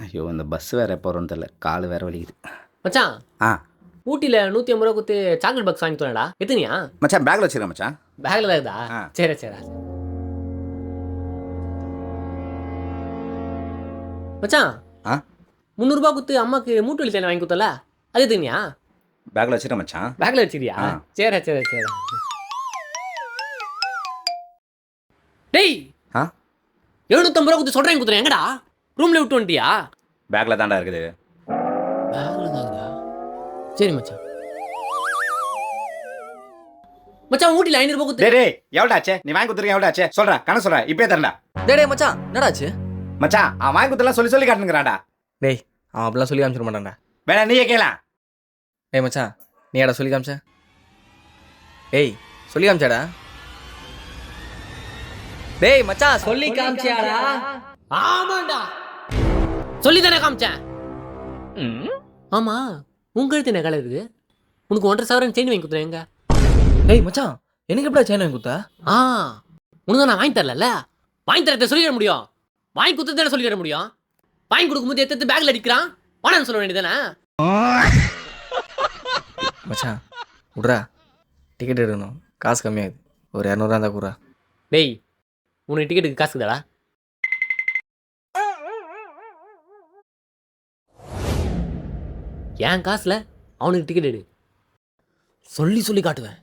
ஐயோ! இந்த பஸ் வேற எப்போ வரும்னு தெரியல. கால் வேற வலிக்குது. மச்சான் ஆ ஊட்டியில் 150 ரூபா கொடுத்து சாக்லேட் பாக்ஸ் வாங்கி தரேன்டா. எத்தனையா? மச்சான் பேக்ல வச்சிருக்கேன் மச்சான். பேக்கில் தான் இருக்குதா? ஆ. சரி சரி மச்சான் ஆ 300 ரூபா கொடுத்து அம்மாக்கு மூட்டு வலி தேனை வாங்கி கொடுத்தல, அது எத்தனையா? பேக்ல வச்சிருக்கேன் மச்சான். பேக்கில் வச்சிருக்கியா? ஆ. சரி சரி சரி. டேய் ஆ 750 ரூபா கொடுத்து சொல்கிறேன் கொடுத்துறேன். எங்கடா ரூமில் விட்டு வந்துட்டியா? பேக்ல தான்டா இருக்குது. பேக்கில் தான் இருக்குதா? சரி மச்சான். மச்சான் ஊட்டியில் 500 ரூபா கொடுத்து. டேய் டேய் எவ்வளோ ஆச்சு? நீ வாங்கி கொடுத்துருக்க எவ்வளோ ஆச்சு? சொல்றா கணக்கு சொல்றா. இப்பயே தரேன்டா. டேய் மச்சான் என்னடாச்சு? மச்சான் அவன் வாங்கி கொடுத்தலாம் சொல்லி சொல்லி காட்டுங்கிறான்டா. டேய் அவன் அப்படிலாம் சொல்லி காமிச்சிட மாட்டான்டா. வேணா நீயே கேள. டேய் மச்சான் நீ ஏடா சொல்லி காமிச்ச? டேய் சொல்லி காமிச்சாடா? டேய் மச்சான் சொல்லி காமிச்சியாடா? ஆமாண்டா சொல்லி தானே காமிச்சேன். ஆமா உங்க கழுத்து என்ன கலர் இருக்குது? உனக்கு 1.5 சவரன் செயின் வாங்கி கொடுத்துறேன். எங்க? டேய் மச்சான் எனக்கு எப்படா செயின் வாங்கி கொடுத்தா? ஆ உனக்கு நான் வாங்கி தரல. வாங்கி தரத்தை சொல்லிட முடியும். வாங்கி கொடுத்து தானே சொல்லிட முடியும். வாங்கி கொடுக்கும்போது எடுத்து பேக்கில் அடிக்கிறான். வாடான்னு சொல்ல வேண்டியதானே? மச்சான் விட்றா, டிக்கெட் எடுக்கணும், காசு கம்மியாகுது, ஒரு 200 இருந்தால் கூடா. டேய் உனக்கு டிக்கெட்டுக்கு காசு இருக்குதாடா? என் காசுல அவனுக்கு டிக்கெட் எடு. சொல்லி சொல்லி காட்டுவேன்.